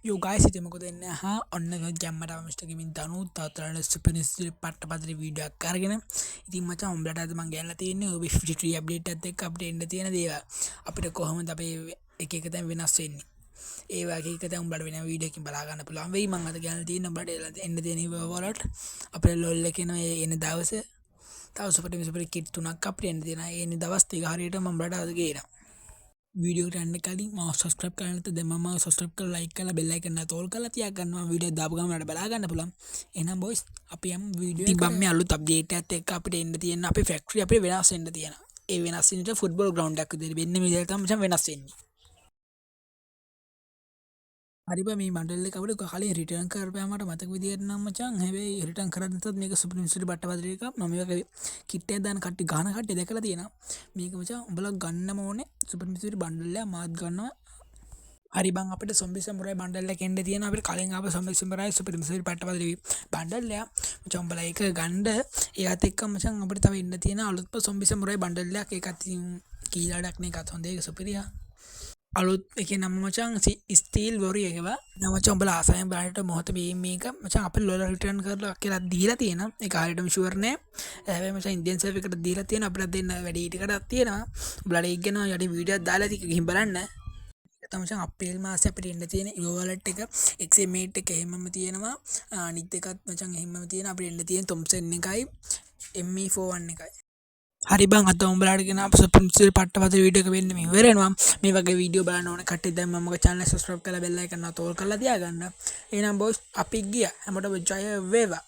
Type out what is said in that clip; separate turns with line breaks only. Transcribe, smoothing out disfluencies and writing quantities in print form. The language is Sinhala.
යෝ ගයිස් ඉතින් මොකද එන්නේ ඔන්න ගැම්මට මිස්ටර් ගෙමින් දනුත් තාතරන සුපර්නිස්ටර් පට්ටපතර වීඩියෝ එකක් අරගෙන ඉතින් මචං උඹලට අද මම ගෙනලා තියෙන්නේ ඔය 53 අප්ඩේට් එකත් එක්ක අපිට එන්න තියෙන දේවල් අපිට කොහොමද අපේ එක එක තැන් වෙනස් වෙන්නේ ඒ වගේ එක තැන් උඹලට වෙන වීඩියෝ එකකින් බලා ගන්න පුළුවන් වෙයි මම අද ගෙනලා තියෙන්නේ උඹලට එන්න තියෙන වලට අපේ ලොල් එකේ එන දවසේ තව සුපර් කිට් තුනක් අපිට එන්න තියෙනවා ඒ දවස් ටික හරියට මම උඹලට අද ගේනවා वीडियो करने कली सब्सक्राइब करने तो दम सब्सक्राइब कर लाइक कर बेल आइकन तोल कर तिया करना वीडियो दाबगा में बला करना पुलम एना बॉयस අපි යම් වීඩියෝ එකක් මේ අලුත් අප්ඩේට් එකත් එක්ක අපිට එන්න තියෙන අපේ ෆැක්ටරි අපිට වෙනස් වෙන්න තියෙනවා ඒ වෙනස් වෙන්නට ෆුට්බෝල් ග්‍රවුන්ඩ් එකක් විදිහට වෙන්න මේ විදිහට තමයි වෙනස් වෙන්නේ හරි බා මේ බණ්ඩල් එක අපිට කලින් රිටර්න් කරපුවා මට මතක විදියට නම් මචං හැබැයි රිටර්න් කරද්දි නැතත් මේක සුපර් මිනිස්ටර් බට්ටපතර එක මම මේක කිට් එක දාන කට්ටි ගහන කට්ටි දැකලා තියෙනවා මේක මචං උඹලා ගන්නම ඕනේ සුපර් මිනිස්ටර් බණ්ඩල් එක මාත් ගන්නවා හරි බං අපිට සොම්බි සමුරයි බණ්ඩල් එක එන්න තියෙනවා අපිට කලින් ආව සොම්බි සමුරයි සුපර් මිනිස්ටර් බට්ටපතර බණ්ඩල් එක මචං උඹලා ඒක ගන්න ඒකත් එක්ක මචං අපිට තව එන්න තියෙන අලුත්ම සොම්බි සමුරයි බණ්ඩල් එකක් ඒකත් කීලාඩක් නේ එකත් හොඳ ඒක සුපිරියා අලුත් එකේ නම මචං ස්ටීල් වොරි එකවා නම මචං උඹලා ආසයෙන් බලන්න මොහොත මේක මචං අපේ ලොල රිටර්න් කරලා කියලා දීලා තියෙනවා ඒක හරියටම ෂුවර් නෑ හැබැයි මචං ඉන්දියන් සර්වර් එකට දීලා තියෙනවා අපිට දෙන්න වැඩි ටිකටක් තියෙනවා උඹලාට ඒක ගැන යටි වීඩියෝක් දාලා තික ගිහින් බලන්න ඒක තමයි මචං අප්‍රේල් මාසේ අපිට එන්න තියෙන ඉවෝ වලට් එක XM8 එක එහෙමම තියෙනවා අනිත් එකත් මචං එහෙමම තියෙනවා අපිට එන්න තියෙන තොම්සන් එකයි ME41 එකයි හරි බං අද උඹලාට ගෙන අප සුපර්නිස්ටර් පට්ටපතර වීඩියෝ එක වෙන්න මේ ඉවරනවා මේ වගේ වීඩියෝ බලන්න ඕන කට්ටිය දැන් මමගේ channel එක subscribe කරලා bell icon එක තෝල් කරලා තියාගන්න එහෙනම් බොස් අපි ගියා හැමෝටම ජය වේවා